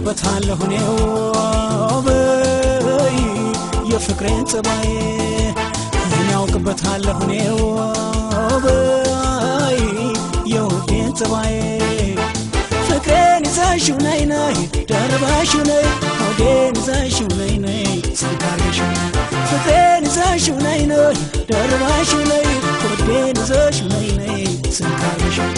ያውቅበታለሁ እኔው በይ የፍቅሬን ጸባይ ያውቅበታለሁ እኔው በይ የውዴን ጸባይ ፍቅሬን ይዘሽው ነይ ነይ ደርባሽው ነይ ሆዴን ይዘሽው ነይ ነይ ስንታርሽው ፍቅሬን ይዘሽው ነይ ነይ ደርባሽው ነይ ሆዴን ይዘሽው ነይ ነይ ስንታርሽው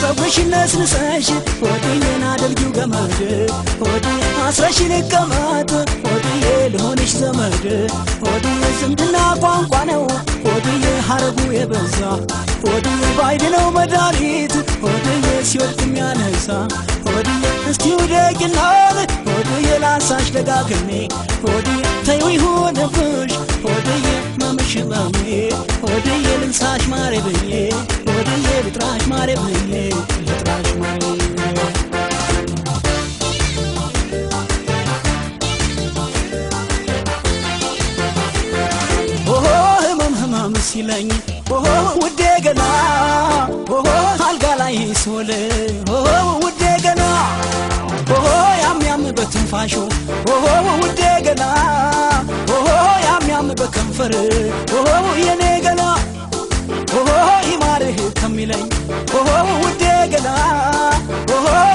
ሰዎች ነስንሰሽ ወዲና ደርጊው ገመድ ወዲ አስረሽ ልቀመጥ ወዲ ለሆነሽ ዘመድ ወዲ ዝምድና ቋንቋ ነው ወዲ ሐረጉ የበዛ ወዲ ባይድነው መድኃኒት ወዲ ሲወድቅ የሚያነሳ ወዲ እስቲ ወደቂና ወዲ ላንሳሽ ደጋግሜ ወዲ ተይው ይሁንብሽ ወዲ መምሽመሜ ወዲ ልንሳሽ ማሬ ብዬ ወዲ ልጥራሽ ማሬ ብዬ ልጥራሽ ማሬ ህመም ሲለኝ ውዴ ገና አልጋ ላይ ስውል ውዴ ገና ያም በትንፋሹ ውዴ ገና ያም በከንፈር የኔ ገና ይማርህ ከሚለኝ ውዴ ገና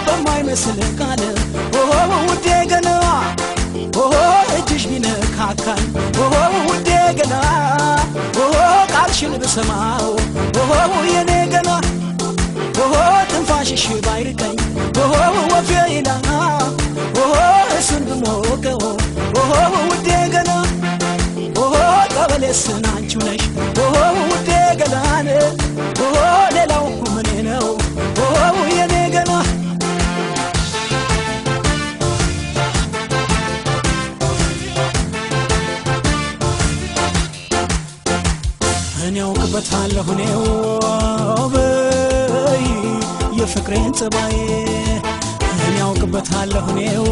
በማይመስል ቃል ውዴ ገና እጅሽ ቢነካካኝ ውዴ ገና ቃልሽን ብሰማው የኔ ገና ትንፋሽሽ ባይርቀኝ ወፌ ይላል እሱን ብሞቀው ውዴ ገና ቀበሌስን አንቺው ነሽ ውዴ ገናን ሌላው ምኔ ነው የኔ ገና እኔ ያውቅበታለሁ እኔው በይ የፍቅሬን ጸባይ እኔ ያውቅበታለሁ እኔው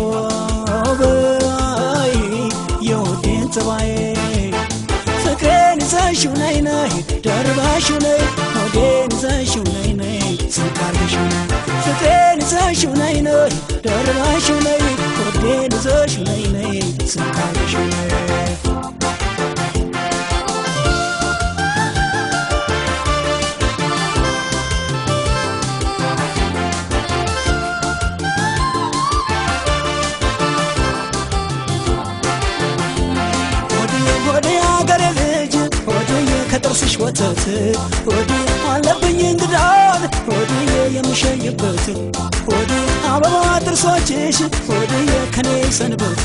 በይ የውዴን ጸባይ ፍቅሬን ይዘሽው ነይ ነይ ደርባሽው ነይ ሆዴን ይዘሽው ነይ ነይ ስንታርሽው ፍቅሬን ይዘሽው ነይ ነይ ደርባሽው ነይ ሆዴን ይዘሽው ነይ ነይ ስንታርሽው ከጥርስሽ ወተት ወዲ አለብኝ እንግዳን ወዲ የምሸይበት ወዲ አበባ ጥርሶችሽ ወዲ ከኔ ሰንበቶ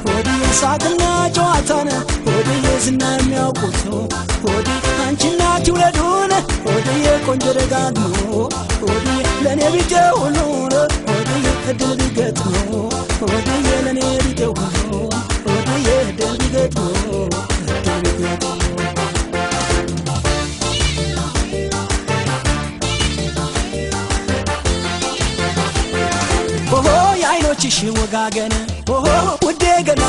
ወዲ ሳቅና ጨዋታን ወዲ ዝና የሚያውቁት ወዲ አንቺና ትውለዱን ወዲ ቆንጆ ደጋግሞ ወዲ ለኔ ቢጤ ሁሉ ወዲ እድል ቢገጥሞ ወዲ ለኔ ቢጤ ሁሉ ወዲ እድል ቢገጥሞ አይኖችሽ ወጋገን ውዴ ገና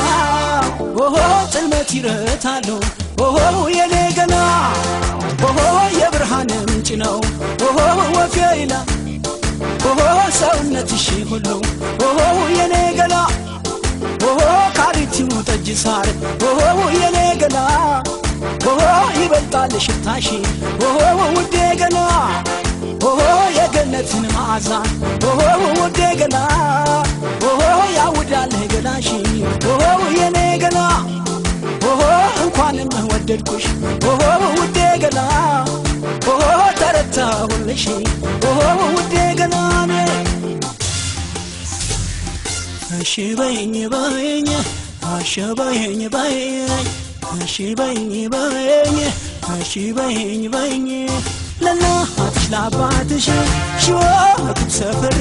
ጽልመት ይረታሉ የኔ ገና የብርሃን ምንጭ ነው ወፌ ይላል ሰውነትሽ ሁሉ የኔ ገና ካሪቲው ጠጅ ሳር የኔ ገና ይበልጣል ሽታሽ ውዴ ገና የገነትን መዓዛ ውዴ ገና ያውዳል ገላሽ የኔ ገና እንኳንም ወደድኩሽ ውዴ ገና ተረታሁልሽ ውዴ ገና እሺ በይኝ በይኝ እሺ በይኝ በይኝ እሺ በይኝ በይኝ እሺ በይኝ በይኝ ለናትሽ ለአባትሽ ሽወት ሰፈሬ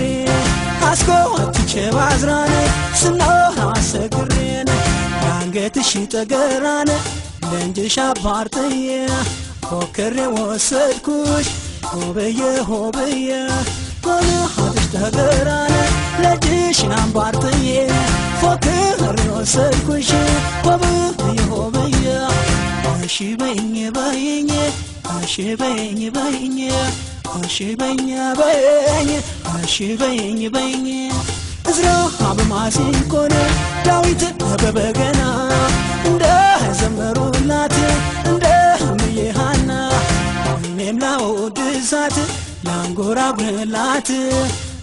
አስኮትቼ ባዝራኔ ስኖር አሰግሬን ያንገትሽ ጠገራን ለንጅሽ አባርጥዬ ፎክሬ ወሰድኩሽ ሆበየ ሆበየ ቆልሃትሽ ተገራነ ለጅሽን አምባርትዬ ፎክር ወሰድኩሽ ሆብዬ እሺ በይኝ በይኝ እሺ በይኝ በይኝ እሺ በይኝ በይኝ እሺ በይኝ በይኝ እዝራ በማሲንቆን ዳዊት በበገና እንደ ዘመሩላት እንደ ምየሃና እኔም ላወድሳት ላንጎራጉርላት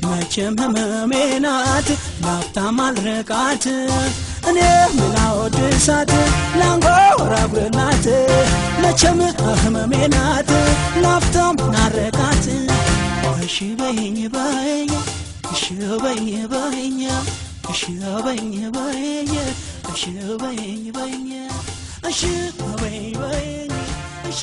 መቼም ህመሜ ናት ላፍታም አልርቃት እኔም ላወድሳት ላንጎራጉርላት መቼም ህመሜ ናት ላፍታም አልርቃት እሺ በይኝ በይኝ እሺ በይኝ በይኝ እሺ በይኝ በይኝ እሺ በይኝ በይኝ እሺ በይኝ በይኝ እሺ